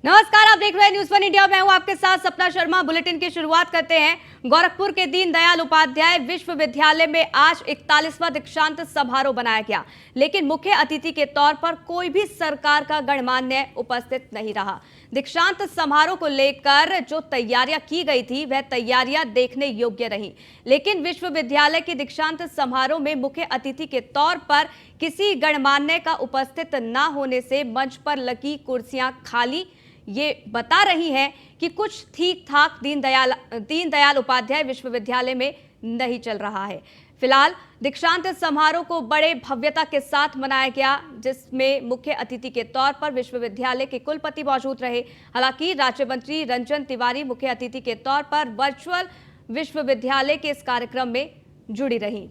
नमस्कार, आप देख रहे हैं न्यूज़ वन इंडिया। मैं हूं आपके साथ सपना शर्मा। बुलेटिन की शुरुआत करते हैं। गोरखपुर के दीनदयाल उपाध्याय विश्वविद्यालय में आज 41वां दीक्षांत समारोह बनाया गया, लेकिन मुख्य अतिथि के तौर पर कोई भी सरकार का गणमान्य उपस्थित नहीं रहा। दीक्षांत समारोह को लेकर जो तैयारियां की गई थी वह तैयारियां देखने योग्य रही, लेकिन विश्वविद्यालय के दीक्षांत समारोह में मुख्य अतिथि के तौर पर किसी गणमान्य का उपस्थित न होने से मंच पर लगी कुर्सियां खाली ये बता रही हैं कि कुछ ठीक ठाक दीनदयाल उपाध्याय विश्वविद्यालय में नहीं चल रहा है। फिलहाल दीक्षांत समारोह को बड़े भव्यता के साथ मनाया गया, जिसमें मुख्य अतिथि के तौर पर विश्वविद्यालय के कुलपति मौजूद रहे। हालांकि राज्य मंत्री रंजन तिवारी मुख्य अतिथि के तौर पर वर्चुअल विश्वविद्यालय के इस कार्यक्रम में जुड़ी रही।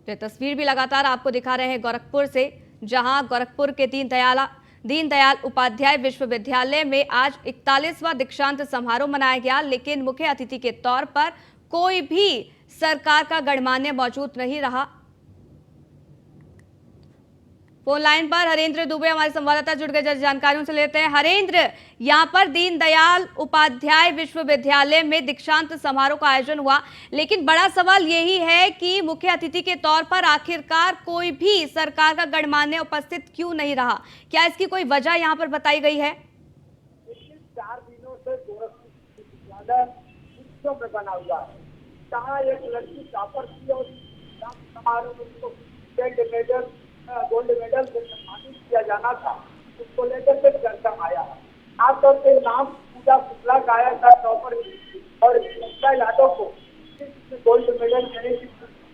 ये तस्वीर भी लगातार आपको दिखा रहे हैं गोरखपुर से, जहां गोरखपुर के दीनदयाल उपाध्याय विश्वविद्यालय में आज 41वां दीक्षांत समारोह मनाया गया, लेकिन मुख्य अतिथि के तौर पर कोई भी सरकार का गणमान्य मौजूद नहीं रहा। फोन लाइन पर हरेंद्र दुबे हमारे संवाददाता जुड़ गए, जानकारियों से लेते हैं। हरेंद्र, यहाँ पर दीनदयाल उपाध्याय विश्वविद्यालय में दीक्षांत समारोह का आयोजन हुआ, लेकिन बड़ा सवाल यही है कि मुख्य अतिथि के तौर पर आखिरकार कोई भी सरकार का गणमान्य उपस्थित क्यों नहीं रहा? क्या इसकी कोई वजह यहाँ पर बताई गई है? 4 दिनों से गोरखपुर विश्वविद्यालय उत्सव में बना हुआ है, जहाँ एक लड़की टॉपर थी और समारोह में उसको गोल्ड मेडल से सम्मानित किया जाना था। उसको लेकर के चर्चा आया है। खासतौर से नाम पूजा शुक्ला का आया था टॉपर, और पूजा यादव को गोल्ड मेडल देने की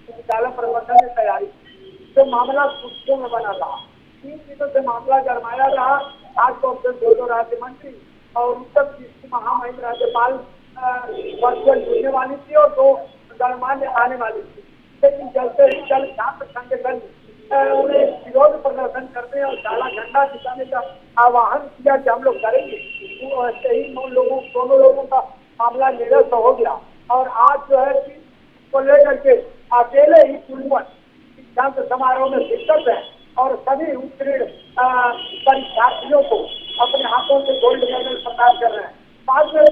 विद्यालय प्रबंधन ने तैयारी की। तो मामला सुर्खियों में बना रहा। 3 दिनों से मामला गरमाया रहा। खासतौर से 2 राज्य मंत्री और उत्तर प्रदेश की महामहिम राज्यपाल वर्चुअल जुड़ने वाली थी और 2 गणमान्य आने वाली थी, लेकिन जल्द से जल्द छात्र संगठन उन्हें विरोध प्रदर्शन करने और काला झंडा दिखाने का आह्वान किया कि हम लोग करेंगे। सही दोनों लोगों का मामला निरस्त हो गया, और आज जो है को लेकर के अकेले ही कुलपति दीक्षांत समारोह में शिरकत है और सभी उत्तीर्ण परीक्षार्थियों को अपने हाथों से गोल्ड मेडल प्रदान कर रहे हैं। बाद में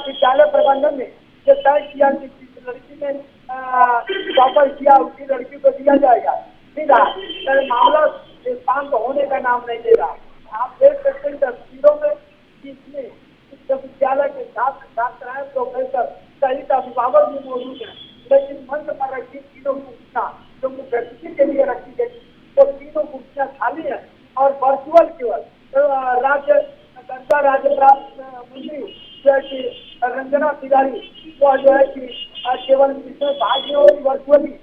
विद्यालय प्रबंधन ने ये तय किया कि जिस लड़की ने टॉपर किया उसी लड़की को दिया जाएगा। मामला शांत होने का नाम नहीं ले रहा। आप देख सकते हैं तस्वीरों में कि इसमें विश्वविद्यालय के छात्र छात्राएं, प्रोफेसर सहित अभिभावक भी मौजूद हैं, लेकिन मंच पर रखी तीनों कुर्सियां जो मुख्य अतिथि के लिए रखी गई, वो तीनों कुर्सियां खाली है और वर्चुअल केवल राज्य प्राप्त मंत्री जो है कि रंजना तिवारी वो जो है कि केवल इसमें भाग नहीं होगी वर्चुअली,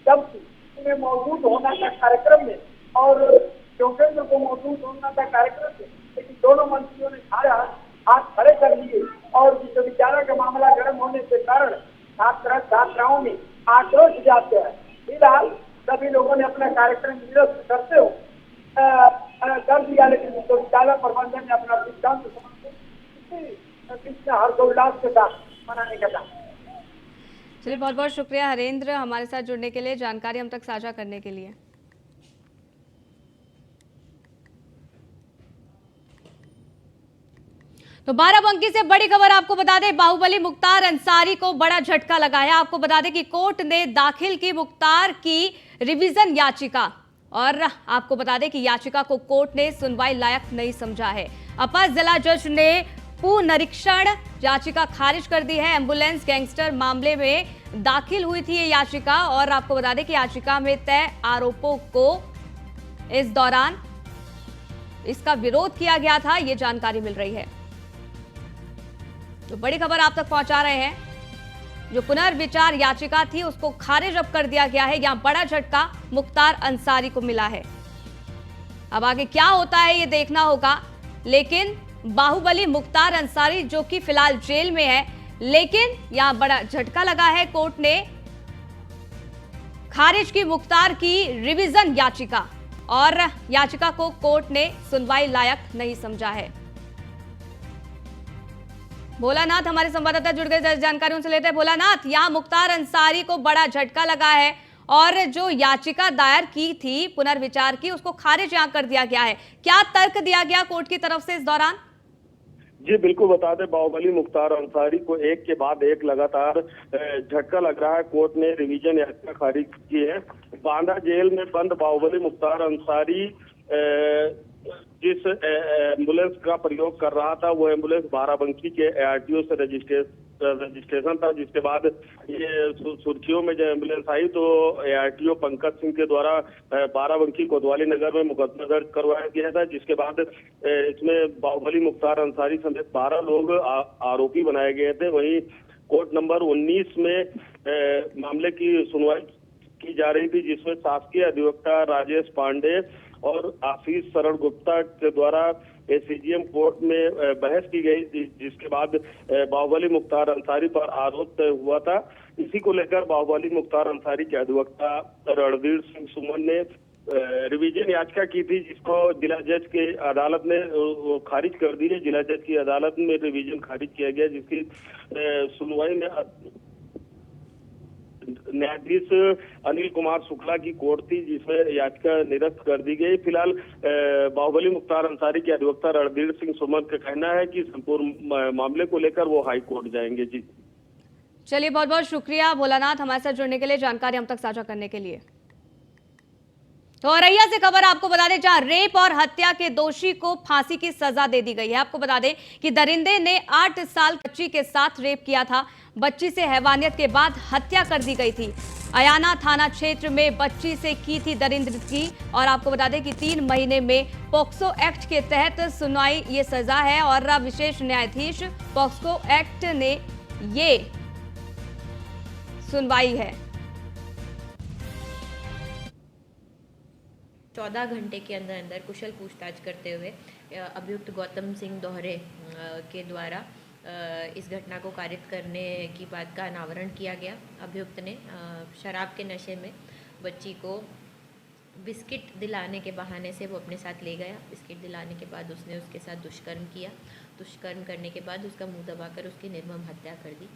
जबकि में मौजूद होना था कार्यक्रम में और योगेंद्र को मौजूद होना था कार्यक्रम में, लेकिन दोनों मंत्रियों ने हाथ खड़े कर लिए और विश्वविद्यालय का मामला गर्म होने के कारण छात्राओं में आक्रोश जाते हैं। फिलहाल सभी लोगों ने अपना कार्यक्रम निरस्त करते हुए कर दिया, लेकिन विश्वविद्यालय प्रबंधन ने अपना दीक्षांत समारोह हर्षोल्लास के साथ मनाने का काम। चलिए, बहुत बहुत शुक्रिया हरेंद्र हमारे साथ जुड़ने के लिए, जानकारी हम तक साझा करने के लिए। तो बाराबंकी से बड़ी खबर आपको बता दें, बाहुबली मुख्तार अंसारी को बड़ा झटका लगा है। आपको बता दें कि कोर्ट ने दाखिल की मुख्तार की रिवीजन याचिका, और आपको बता दें कि याचिका को कोर्ट ने सुनवाई लायक नहीं समझा है। अपर जिला जज ने पुनरीक्षण याचिका खारिज कर दी है। एम्बुलेंस गैंगस्टर मामले में दाखिल हुई थी ये याचिका, और आपको बता दें कि याचिका में तय आरोपों को इस दौरान इसका विरोध किया गया था, ये जानकारी मिल रही है। तो बड़ी खबर आप तक पहुंचा रहे हैं, जो पुनर्विचार याचिका थी उसको खारिज अब कर दिया गया है। यहां बड़ा झटका मुख्तार अंसारी को मिला है। अब आगे क्या होता है ये देखना होगा, लेकिन बाहुबली मुख्तार अंसारी जो कि फिलहाल जेल में है, लेकिन यहां बड़ा झटका लगा है। कोर्ट ने खारिज की मुख्तार की रिवीजन याचिका, और याचिका को कोर्ट ने सुनवाई लायक नहीं समझा है। भोलानाथ हमारे संवाददाता जुड़ गए, जानकारी उनसे लेते हैं। भोलानाथ, यहां मुख्तार अंसारी को बड़ा झटका लगा है और जो याचिका दायर की थी पुनर्विचार की, उसको खारिज यहाँ कर दिया गया है। क्या तर्क दिया गया कोर्ट की तरफ से इस दौरान? जी बिल्कुल, बता दें बाहुबली मुख्तार अंसारी को एक के बाद एक लगातार झटका लग रहा है। कोर्ट ने रिवीजन याचिका खारिज की है। बांदा जेल में बंद बाहुबली मुख्तार अंसारी जिस एम्बुलेंस का प्रयोग कर रहा था, वो एम्बुलेंस बाराबंकी के ARTO से रजिस्ट्रेशन था, जिसके बाद ये सुर्खियों में जब एम्बुलेंस आई तो ARTO पंकज सिंह के द्वारा बाराबंकी कोतवाली नगर में मुकदमा दर्ज करवाया गया था, जिसके बाद इसमें बाहुबली मुख्तार अंसारी समेत 12 लोग आरोपी बनाए गए थे। वहीं कोर्ट नंबर 19 में मामले की सुनवाई की जा रही थी, जिसमें शासकीय अधिवक्ता राजेश पांडे और आशीष शरण गुप्ता के द्वारा CGM कोर्ट में बहस की गई, जिसके बाद बाहुबली मुख्तार अंसारी पर आरोप तय हुआ था। इसी को लेकर बाहुबली मुख्तार अंसारी के अधिवक्ता रणधीर सिंह सुमन ने रिवीजन याचिका की थी, जिसको जिला जज के अदालत ने खारिज कर दी है। जिला जज की अदालत में रिवीजन खारिज किया गया, जिसकी सुनवाई में न्यायाधीश अनिल कुमार शुक्ला की कोर्ट थी, जिसमें याचिका निरस्त कर दी गई। फिलहाल बाहुबली मुख्तार अंसारी के अधिवक्ता रणधीर सिंह सुमन का कहना है कि संपूर्ण मामले को लेकर वो हाई कोर्ट जाएंगे। जी चलिए, बहुत बहुत शुक्रिया भोलानाथ हमारे साथ जुड़ने के लिए, जानकारी हम तक साझा करने के लिए। तो औरैया से खबर आपको बता दें, जहां रेप और हत्या के दोषी को फांसी की सजा दे दी गई है। आपको बता दें कि दरिंदे ने 8 साल बच्ची के साथ रेप किया था। बच्ची से हैवानियत के बाद हत्या कर दी गई थी। अयाना थाना क्षेत्र में बच्ची से की थी दरिंद्र की। और आपको बता दें कि 3 महीने में पॉक्सो एक्ट के तहत सुनवाई ये सजा है। और विशेष न्यायाधीश पॉक्सो एक्ट ने ये सुनवाई है। 14 घंटे के अंदर अंदर कुशल पूछताछ करते हुए अभियुक्त गौतम सिंह दोहरे के द्वारा इस घटना को कारित करने की बात का अनावरण किया गया। अभियुक्त ने शराब के नशे में बच्ची को बिस्किट दिलाने के बहाने से वो अपने साथ ले गया। बिस्किट दिलाने के बाद उसने उसके साथ दुष्कर्म किया। दुष्कर्म करने के बाद उसका मुंह दबाकर उसकी निर्मम हत्या कर दी।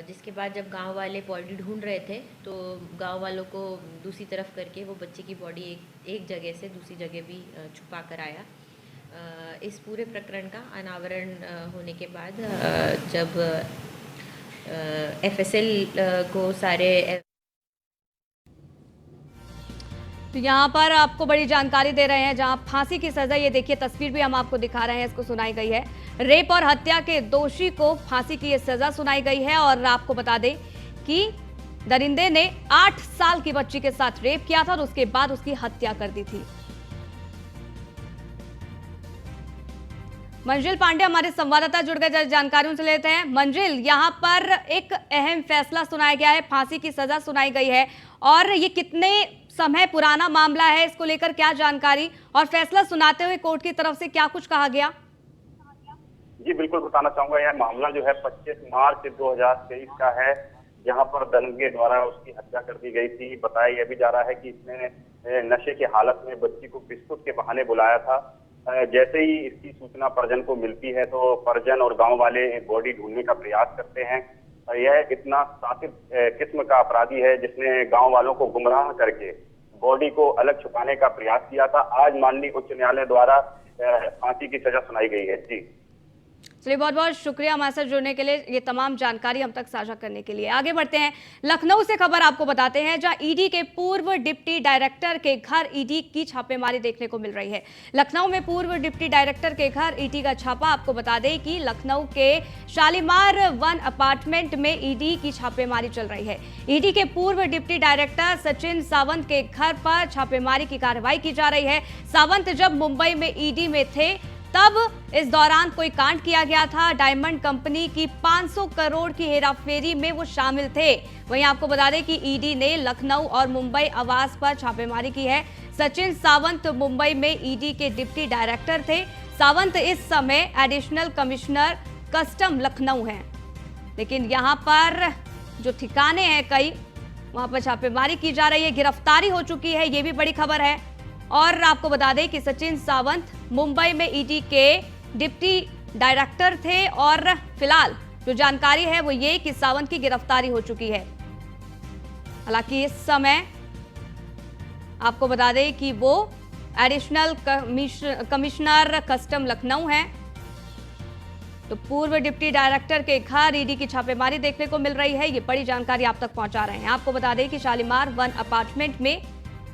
जिसके बाद जब गांव वाले बॉडी ढूंढ रहे थे तो गांव वालों को दूसरी तरफ करके वो बच्चे की बॉडी एक जगह से दूसरी जगह भी छुपा कर आया। इस पूरे प्रकरण का अनावरण होने के बाद जब FSL को सारे तो यहाँ पर आपको बड़ी जानकारी दे रहे हैं, जहां फांसी की सजा, ये देखिए तस्वीर भी हम आपको दिखा रहे हैं, इसको सुनाई गई है। रेप और हत्या के दोषी को फांसी की ये सजा सुनाई गई है। और आपको बता दें कि दरिंदे ने 8 साल की बच्ची के साथ रेप किया था और उसके बाद उसकी हत्या कर दी थी। मंजिल पांडे हमारे संवाददाता जुड़ गए, जानकारियों से लेते हैं। मंजिल, यहाँ पर एक अहम फैसला सुनाया गया है, फांसी की सजा सुनाई गई है। और ये कितने समय पुराना मामला है, इसको लेकर क्या जानकारी, और फैसला सुनाते हुए कोर्ट की तरफ से क्या कुछ कहा गया? जी बिल्कुल बताना चाहूंगा, यह मामला जो है 25 मार्च 2023 का है, जहां पर दंगे द्वारा उसकी हत्या कर दी गई थी। बताया यह भी जा रहा है कि इसने नशे की हालत में बच्ची को बिस्कुट के बहाने बुलाया था। जैसे ही इसकी सूचना परिजन को मिलती है तो परिजन और गांव वाले बॉडी ढूंढने का प्रयास करते हैं। यह इतना शातिर किस्म का अपराधी है जिसने गांव वालों को गुमराह करके बॉडी को अलग छुपाने का प्रयास किया था। आज माननीय उच्च न्यायालय द्वारा फांसी की सजा सुनाई गई है। जी चलिए, बहुत बहुत शुक्रिया हमारे साथ जुड़ने के लिए, ये तमाम जानकारी हम तक साझा करने के लिए। आगे बढ़ते हैं, लखनऊ से खबर आपको बताते हैं, जहां ईडी के पूर्व डिप्टी डायरेक्टर के घर ईडी की छापेमारी देखने को मिल रही है। लखनऊ में पूर्व डिप्टी डायरेक्टर के घर ईडी का छापा। आपको बता दें कि लखनऊ के शालीमार 1 अपार्टमेंट में ईडी की छापेमारी चल रही है। ईडी के पूर्व डिप्टी डायरेक्टर सचिन सावंत के घर पर छापेमारी की कार्रवाई की जा रही है। सावंत जब मुंबई में ईडी में थे तब इस दौरान कोई कांड किया गया था। डायमंड कंपनी की 500 करोड़ की हेराफेरी में वो शामिल थे। वहीं आपको बता दें कि ईडी ने लखनऊ और मुंबई आवास पर छापेमारी की है। सचिन सावंत मुंबई में ईडी के डिप्टी डायरेक्टर थे। सावंत इस समय एडिशनल कमिश्नर कस्टम लखनऊ हैं, लेकिन यहाँ पर जो ठिकाने हैं कई, वहां पर छापेमारी की जा रही है। गिरफ्तारी हो चुकी है, ये भी बड़ी खबर है। और आपको बता दें कि सचिन सावंत मुंबई में ईडी के डिप्टी डायरेक्टर थे और फिलहाल जो जानकारी है वो ये कि सावंत की गिरफ्तारी हो चुकी है। हालांकि इस समय आपको बता दें कि वो एडिशनल कमिश्नर कस्टम लखनऊ हैं। तो पूर्व डिप्टी डायरेक्टर के घर ईडी की छापेमारी देखने को मिल रही है। ये बड़ी जानकारी आप तक पहुंचा रहे हैं। आपको बता दें कि शालीमार वन अपार्टमेंट में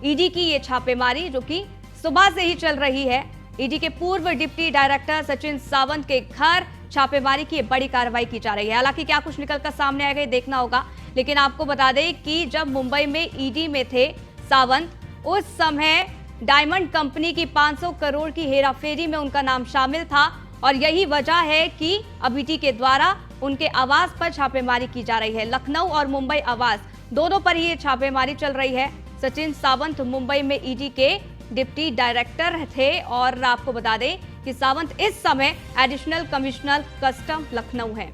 ईडी की ये छापेमारी जो कि सुबह से ही चल रही है। ईडी के पूर्व डिप्टी डायरेक्टर सचिन सावंत के घर छापेमारी की बड़ी कार्रवाई की जा रही है। हालांकि क्या कुछ निकलकर सामने आएगा ये देखना होगा, लेकिन आपको बता दें कि जब मुंबई में ईडी में थे सावंत, उस समय डायमंड कंपनी की 500 करोड़ की हेराफेरी में उनका नाम शामिल था और यही वजह है कि अब ईडी के द्वारा उनके आवास पर छापेमारी की जा रही है। लखनऊ और मुंबई आवास दोनों पर ही ये छापेमारी चल रही है। सचिन सावंत मुंबई में ईडी के डिप्टी डायरेक्टर थे और आपको बता दें कि सावंत इस समय एडिशनल कमिश्नर कस्टम लखनऊ हैं।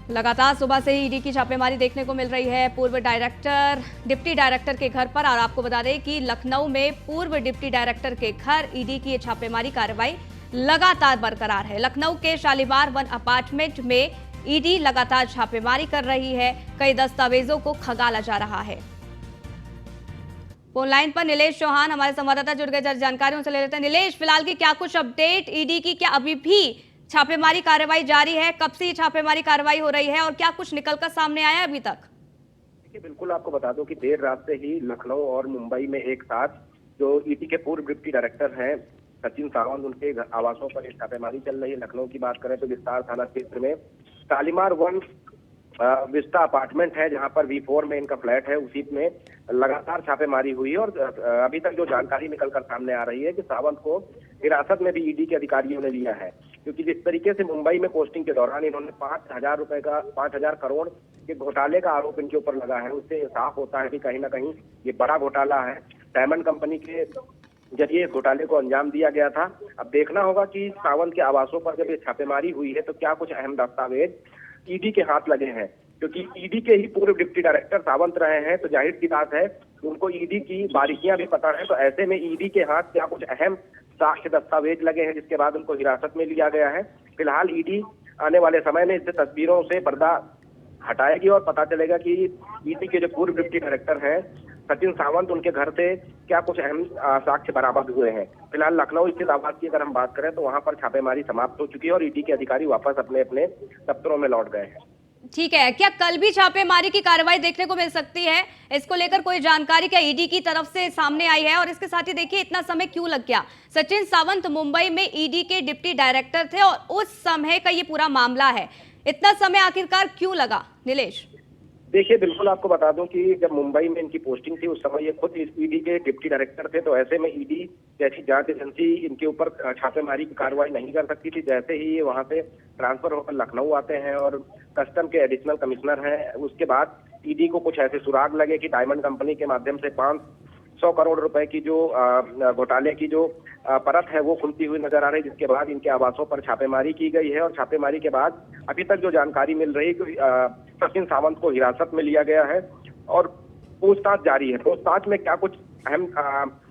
लगातार सुबह से ही ईडी की छापेमारी देखने को मिल रही है पूर्व डायरेक्टर डिप्टी डायरेक्टर के घर पर। और आपको बता दें कि लखनऊ में पूर्व डिप्टी डायरेक्टर के घर ईडी की छापेमारी कार्रवाई लगातार बरकरार है। लखनऊ के शालीमार वन अपार्टमेंट में ईडी लगातार छापेमारी कर रही है। कई दस्तावेजों को खंगाला जा रहा है। फोन लाइन पर नीलेश चौहान हमारे संवाददाता जुड़ गए, जानकारी उनसे ले लेते हैं। नीलेश, फिलहाल की क्या कुछ अपडेट ईडी की, क्या अभी भी छापेमारी कार्रवाई जारी है? कब से ये छापेमारी कार्रवाई हो रही है और क्या कुछ निकलकर सामने आया अभी तक? देखिए, बिल्कुल आपको बता दूं कि देर रात से ही लखनऊ और मुंबई में एक साथ जो ईडी के पूर्व डिप्टी डायरेक्टर हैं सचिन सावंत, उनके आवासों पर छापेमारी चल रही है। लखनऊ की बात करें तो विस्तार थाना क्षेत्र में शालीमार वन विस्टा अपार्टमेंट है, जहां पर V4 में इनका फ्लैट है, उसी में लगातार छापेमारी हुई और अभी तक जो जानकारी निकलकर सामने आ रही है कि सावंत को हिरासत में भी ईडी के अधिकारियों ने लिया है, क्योंकि जिस तरीके से मुंबई में पोस्टिंग के दौरान इन्होंने 5,000 करोड़ के घोटाले का आरोप इनके ऊपर लगा है, उससे साफ होता है कि कहीं ना कहीं ये बड़ा घोटाला है। डायमंड कंपनी के जरिए घोटाले को अंजाम दिया गया था। अब देखना होगा कि सावंत के आवासों पर जब ये छापेमारी हुई है तो क्या कुछ अहम दस्तावेज ईडी के हाथ लगे हैं, क्योंकि ईडी के ही पूर्व डिप्टी डायरेक्टर सावंत रहे हैं, तो जाहिर सी बात है उनको ईडी की बारीकियां भी पता है। तो ऐसे में ईडी के हाथ क्या कुछ अहम साक्ष्य दस्तावेज लगे हैं, जिसके बाद उनको हिरासत में लिया गया है। फिलहाल ईडी आने वाले समय में इससे तस्वीरों से पर्दा हटाएगी और पता चलेगा कि ईडी के जो पूर्व डिप्टी डायरेक्टर हैं सचिन सावंत, उनके घर से क्या कुछ अहम साक्ष्य बरामद हुए हैं। फिलहाल लखनऊ स्थित आवास की अगर हम बात करें तो वहां पर छापेमारी समाप्त हो चुकी है और ईडी के अधिकारी वापस अपने अपने दफ्तरों में लौट गए हैं। ठीक है, क्या कल भी छापेमारी की कार्रवाई देखने को मिल सकती है? इसको लेकर कोई जानकारी क्या ईडी की तरफ से सामने आई है? और इसके साथ ही देखिए इतना समय क्यों लग गया? सचिन सावंत मुंबई में ईडी के डिप्टी डायरेक्टर थे और उस समय का ये पूरा मामला है, इतना समय आखिरकार क्यों लगा? नीलेश, देखिए, बिल्कुल आपको बता दूं कि जब मुंबई में इनकी पोस्टिंग थी उस समय ये खुद ईडी के डिप्टी डायरेक्टर थे, तो ऐसे में ईडी जैसी जांच एजेंसी इनके ऊपर छापेमारी की कार्रवाई नहीं कर सकती थी। जैसे ही ये वहां से ट्रांसफर होकर लखनऊ आते हैं और कस्टम के एडिशनल कमिश्नर हैं, उसके बाद ईडी को कुछ ऐसे सुराग लगे कि डायमंड कंपनी के माध्यम से 500 करोड़ रुपए की जो घोटाले की जो परत है वो खुलती हुई नजर आ रही है, जिसके बाद इनके आवासों पर छापेमारी की गई है। और छापेमारी के बाद अभी तक जो जानकारी मिल रही है कि सचिन सावंत को हिरासत में लिया गया है और पूछताछ जारी है। पूछताछ में क्या कुछ अहम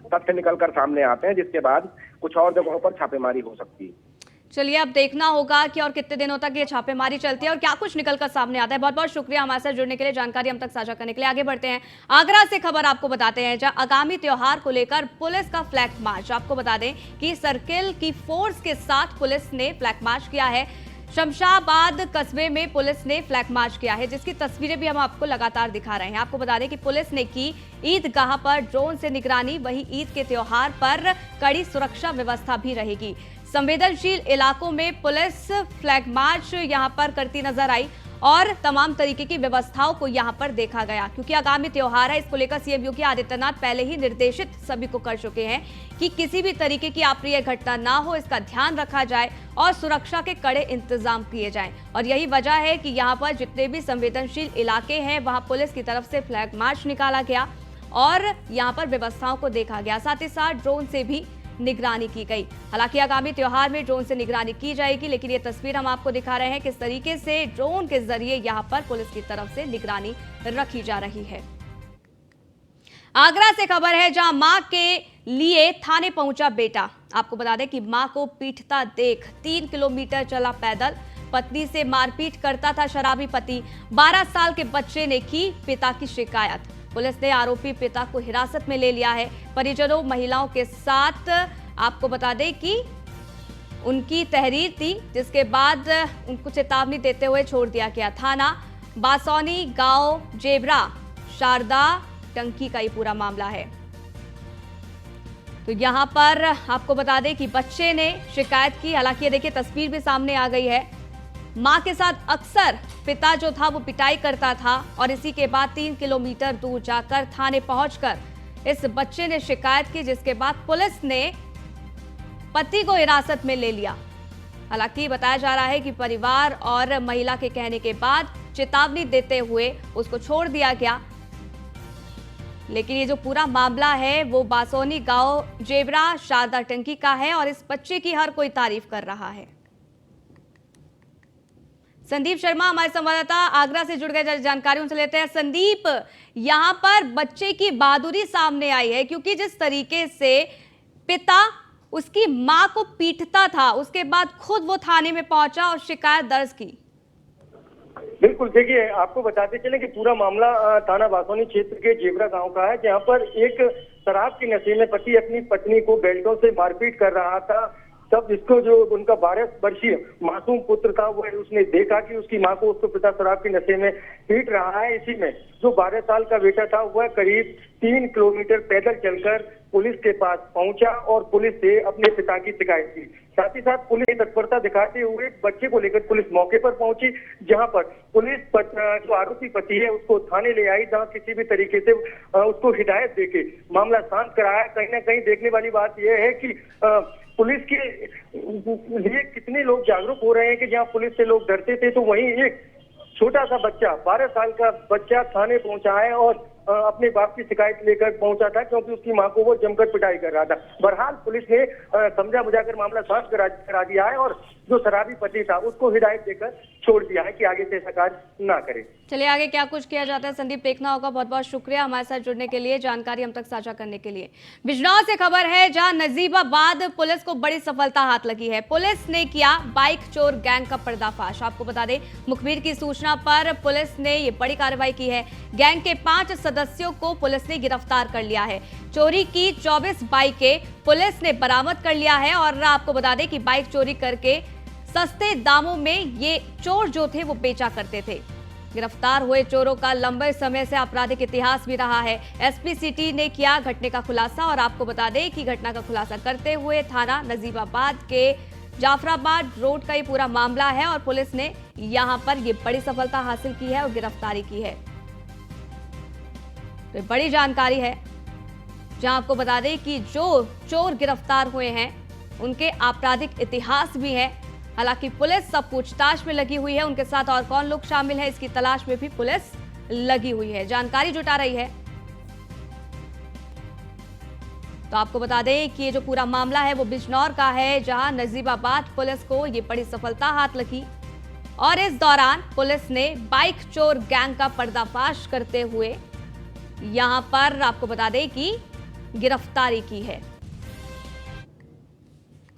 तथ्य निकलकर सामने आते हैं, जिसके बाद कुछ और जगहों पर छापेमारी हो सकती है। चलिए अब देखना होगा कि और कितने दिनों तक ये छापेमारी चलती है और क्या कुछ निकलकर सामने आता है। बहुत बहुत शुक्रिया हमारे साथ जुड़ने के लिए, जानकारी हम तक साझा करने के लिए। आगे बढ़ते हैं, आगरा से खबर आपको बताते हैं, जहां आगामी त्योहार को लेकर पुलिस का फ्लैग मार्च। आपको बता दें कि सर्किल की फोर्स के साथ पुलिस ने फ्लैग मार्च किया है। शमशाबाद कस्बे में पुलिस ने फ्लैग मार्च किया है, जिसकी तस्वीरें भी हम आपको लगातार दिखा रहे हैं। आपको बता दें कि पुलिस ने की ईदगाह पर ड्रोन से निगरानी, वहीं ईद के त्योहार पर कड़ी सुरक्षा व्यवस्था भी रहेगी। संवेदनशील इलाकों में पुलिस फ्लैग मार्च यहां पर करती नजर आई और तमाम तरीके की व्यवस्थाओं को यहां पर देखा गया, क्योंकि आगामी त्योहार है। इसको लेकर सीएम योगी आदित्यनाथ पहले ही निर्देशित सभी को कर चुके हैं कि किसी भी तरीके की अप्रिय घटना ना हो, इसका ध्यान रखा जाए और सुरक्षा के कड़े इंतजाम किए जाएं। और यही वजह है कि यहां पर जितने भी संवेदनशील इलाके हैं वहां पुलिस की तरफ से फ्लैग मार्च निकाला गया और यहां पर व्यवस्थाओं को देखा गया, साथ ही साथ ड्रोन से भी निगरानी की गई। हालांकि आगामी त्योहार में ड्रोन से निगरानी की जाएगी, लेकिन ये तस्वीर हम आपको दिखा रहे हैं किस तरीके से ड्रोन के जरिए यहां पर पुलिस की तरफ से निगरानी रखी जा रही है। आगरा से खबर है, जहां मां के लिए थाने पहुंचा बेटा। आपको बता दें कि मां को पीटता देख 3 किलोमीटर चला पैदल, पत्नी से मारपीट करता था शराबी पति। 12 साल के बच्चे ने की पिता की शिकायत। पुलिस ने आरोपी पिता को हिरासत में ले लिया है। परिजनों महिलाओं के साथ आपको बता दें कि उनकी तहरीर थी, जिसके बाद उनको चेतावनी देते हुए छोड़ दिया गया। थाना बासौनी गांव जेबरा शारदा टंकी का ये पूरा मामला है। तो यहां पर आपको बता दें कि बच्चे ने शिकायत की। हालांकि ये देखिए तस्वीर भी सामने आ गई है। मां के साथ अक्सर पिता जो था वो पिटाई करता था और इसी के बाद 3 किलोमीटर दूर जाकर थाने पहुंचकर इस बच्चे ने शिकायत की, जिसके बाद पुलिस ने पति को हिरासत में ले लिया। हालांकि बताया जा रहा है कि परिवार और महिला के कहने के बाद चेतावनी देते हुए उसको छोड़ दिया गया। लेकिन ये जो पूरा मामला है वो बासौनी गांव जेबरा शारदा टंकी का है और इस बच्चे की हर कोई तारीफ कर रहा है। संदीप शर्मा हमारे संवाददाता आगरा से जुड़ गए, जानकारी उनसे लेते हैं। संदीप, यहां पर बच्चे की बहादुरी सामने आई है, क्योंकि जिस तरीके से पिता उसकी मां को पीटता था, उसके बाद खुद वो थाने में पहुंचा और शिकायत दर्ज की। बिल्कुल, देखिए आपको बताते चले कि पूरा मामला थाना बासौनी क्षेत्र के जेबरा गांव का है, जहां पर एक शराब के नशे में पति अपनी पत्नी को बेल्टों से मारपीट कर रहा था। तब इसको जो उनका 12 वर्षीय मासूम पुत्र था वो उसने देखा कि उसकी मां को उसको पिता शराब के नशे में पीट रहा है। इसी में जो 12 साल का बेटा था वह करीब 3 किलोमीटर पैदल चलकर पुलिस के पास पहुंचा और पुलिस से अपने पिता की शिकायत की। साथ ही साथ पुलिस की तत्परता दिखाते हुए बच्चे को लेकर पुलिस मौके पर पहुंची, जहां पर पुलिस जो आरोपी पति है उसको थाने ले आई, जहां किसी भी तरीके से उसको हिदायत देके मामला शांत कराया। कहीं ना कहीं देखने वाली बात यह है कि पुलिस के लिए कितने लोग जागरूक हो रहे हैं कि जहां पुलिस से लोग डरते थे, तो वहीं एक छोटा सा बच्चा 12 साल का बच्चा थाने पहुंचा है और अपने बाप की शिकायत लेकर पहुंचा था, क्योंकि उसकी मां को वो जमकर पिटाई कर रहा था। बहरहाल पुलिस ने समझा बुझाकर मामला शांत करा दिया है और जो शराबी पति था उसको हिदायत देकर छोड़ दिया है कि आगे से ऐसा कार्य ना करे। चलिए आगे क्या कुछ किया जाता है संदीप देखना होगा। बहुत बहुत शुक्रिया हमारे साथ जुड़ने के लिए, जानकारी हम तक साझा करने के लिए। बिजनौर से खबर है, जहां नजीबाबाद पुलिस को बड़ी सफलता हाथ लगी है। पुलिस ने किया बाइक चोर गैंग का पर्दाफाश। आपको बता दें, मुखबिर की सूचना पर पुलिस ने ये बड़ी कार्रवाई की है। गैंग के 5 सदस्यों को पुलिस ने गिरफ्तार कर लिया है। चोरी की 24 बाइकें पुलिस ने बरामद कर लिया है और आपको बता दें कि बाइक चोरी करके सस्ते दामों में ये चोर जो थे वो बेचा करते थे। गिरफ्तार हुए चोरों का लंबे समय से आपराधिक इतिहास भी रहा है। एसपी सिटी ने किया घटने का खुलासा और आपको बता दें कि घटना का खुलासा करते हुए थाना नजीबाबाद के जाफराबाद रोड का ये पूरा मामला है और पुलिस ने यहां पर ये बड़ी सफलता हासिल की है और गिरफ्तारी की है। तो बड़ी जानकारी है, जहां आपको बता दें कि जो चोर गिरफ्तार हुए हैं उनके आपराधिक इतिहास भी है। हालांकि पुलिस सब पूछताछ में लगी हुई है, उनके साथ और कौन लोग शामिल है इसकी तलाश में भी पुलिस लगी हुई है, जानकारी जुटा रही है। तो आपको बता दें कि ये जो पूरा मामला है वो बिजनौर का है, जहां नजीबाबाद पुलिस को ये बड़ी सफलता हाथ लगी और इस दौरान पुलिस ने बाइक चोर गैंग का पर्दाफाश करते हुए यहां पर आपको बता दें कि गिरफ्तारी की है।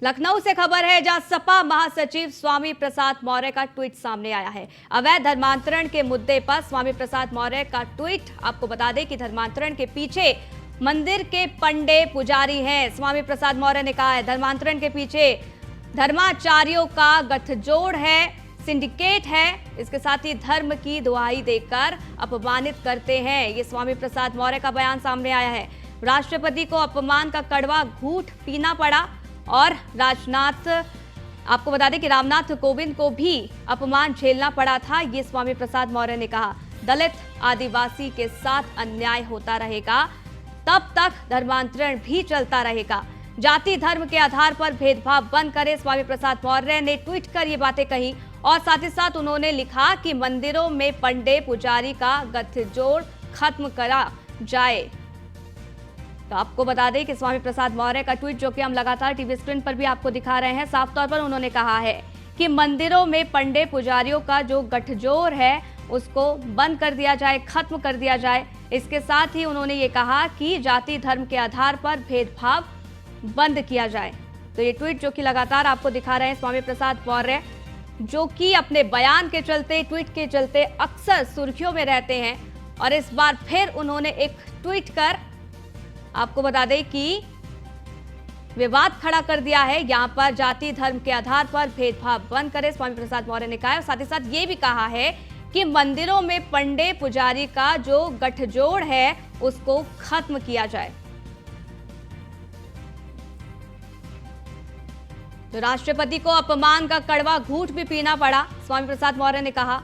लखनऊ से खबर है, जहां सपा महासचिव स्वामी प्रसाद मौर्य का ट्वीट सामने आया है। अवैध धर्मांतरण के मुद्दे पर स्वामी प्रसाद मौर्य का ट्वीट। आपको बता दें कि धर्मांतरण के पीछे मंदिर के पंडे पुजारी हैं। स्वामी प्रसाद मौर्य ने कहा है, धर्मांतरण के पीछे धर्माचार्यों का गठजोड़ है, सिंडिकेट है। इसके साथ ही धर्म की दुहाई देकर अपमानित करते हैं। ये स्वामी प्रसाद मौर्य का बयान सामने आया है। राष्ट्रपति को अपमान का कड़वा घूंट पीना पड़ा और आपको बता दें कि रामनाथ कोविंद को भी अपमान झेलना पड़ा था। ये स्वामी प्रसाद मौर्य ने कहा, दलित आदिवासी के साथ अन्याय होता रहेगा, तब तक धर्मांतरण भी चलता रहेगा। जाति धर्म के आधार पर भेदभाव बंद करे, स्वामी प्रसाद मौर्य ने ट्वीट कर ये बातें कही और साथ ही साथ उन्होंने लिखा कि मंदिरों में पंडे पुजारी का गठजोड़ खत्म करा जाए। तो आपको बता दें कि स्वामी प्रसाद मौर्य का ट्वीट, जो कि हम लगातार टीवी स्क्रीन पर भी आपको दिखा रहे हैं, साफ तौर पर उन्होंने कहा है कि मंदिरों में पंडे पुजारियों का जो गठजोड़ है उसको बंद कर दिया जाए, खत्म कर दिया जाए। इसके साथ ही उन्होंने ये कहा कि जाति धर्म के आधार पर भेदभाव बंद किया जाए। तो ये ट्वीट जो कि लगातार आपको दिखा रहे हैं स्वामी प्रसाद मौर्य, जो कि अपने बयान के चलते, ट्वीट के चलते अक्सर सुर्खियों में रहते हैं। और इस बार फिर उन्होंने एक ट्वीट कर आपको बता दें कि विवाद खड़ा कर दिया है। यहां पर जाति धर्म के आधार पर भेदभाव बंद करे, स्वामी प्रसाद मौर्य ने कहा है। और साथ ही साथ ये भी कहा है कि मंदिरों में पंडे पुजारी का जो गठजोड़ है उसको खत्म किया जाए। तो राष्ट्रपति को अपमान का कड़वा घूंट भी पीना पड़ा, स्वामी प्रसाद मौर्य ने कहा।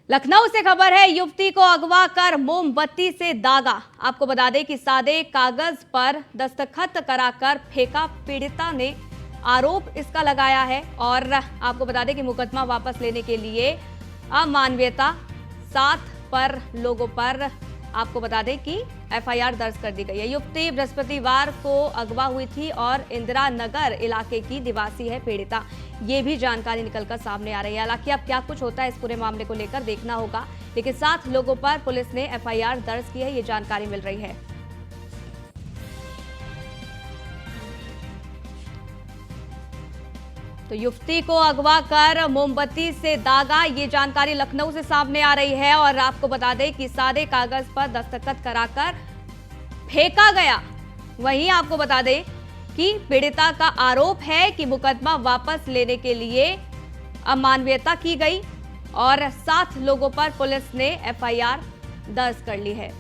लखनऊ से खबर है, युवती को अगवा कर मोमबत्ती से दागा। आपको बता दें कि सादे कागज पर दस्तखत कराकर फेंका, पीड़िता ने आरोप इसका लगाया है। और आपको बता दें कि मुकदमा वापस लेने के लिए अमानवीयता 7 पर लोगों पर आपको बता दें कि एफआईआर दर्ज कर दी गई है। युवती बृहस्पतिवार को अगवा हुई थी और इंदिरा नगर इलाके की निवासी है पीड़िता। ये भी जानकारी निकलकर सामने आ रही है। हालांकि अब क्या कुछ होता है इस पूरे मामले को लेकर देखना होगा, लेकिन 7 लोगों पर पुलिस ने एफआईआर दर्ज की है, ये जानकारी मिल रही है। तो युवती को अगवा कर मोमबत्ती से दागा, ये जानकारी लखनऊ से सामने आ रही है। और आपको बता दें कि सादे कागज पर दस्तखत कराकर फेंका गया। वहीं आपको बता दें कि पीड़िता का आरोप है कि मुकदमा वापस लेने के लिए अमानवीयता की गई और 7 लोगों पर पुलिस ने एफआईआर दर्ज कर ली है।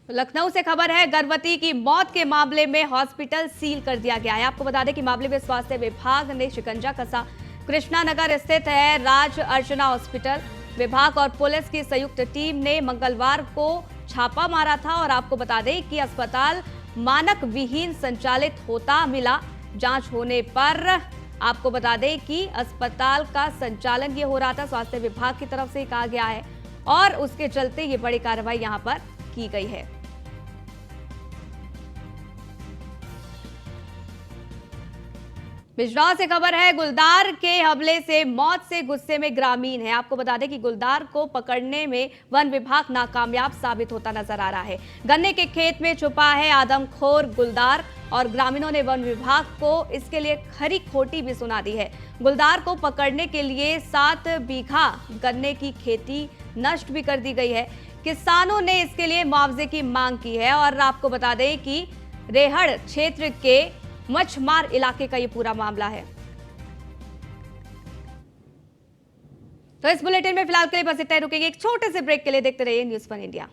लखनऊ से खबर है, गर्भवती की मौत के मामले में हॉस्पिटल सील कर दिया गया है। आपको बता दें कि मामले में स्वास्थ्य विभाग ने शिकंजा कसा। कृष्णा नगर स्थित है राज अर्चना हॉस्पिटल। विभाग और पुलिस की संयुक्त टीम ने मंगलवार को छापा मारा था और आपको बता दें कि अस्पताल मानक विहीन संचालित होता मिला। जांच होने पर आपको बता दें कि अस्पताल का संचालन ये हो रहा था, स्वास्थ्य विभाग की तरफ से कहा गया है और उसके चलते ये बड़ी कार्रवाई यहां पर की गई है। बिजनौर से खबर है, गुलदार के हमले से मौत से गुस्से में ग्रामीण है। आपको बता दें कि गुलदार को पकड़ने में वन विभाग नाकामयाब साबित होता नजर आ रहा है। गन्ने के खेत में छुपा है आदमखोर गुलदार और ग्रामीणों ने वन विभाग को इसके लिए खरी खोटी भी सुना दी है। गुलदार को पकड़ने के लिए 7 बीघा गन्ने की खेती नष्ट भी कर दी गई है। किसानों ने इसके लिए मुआवजे की मांग की है। और आपको बता दें कि रेहड़ क्षेत्र के मछमार इलाके का ये पूरा मामला है। तो इस बुलेटिन में फिलहाल के लिए बस इतना ही, रुकेंगे एक छोटे से ब्रेक के लिए। देखते रहिए न्यूज़ 1 इंडिया।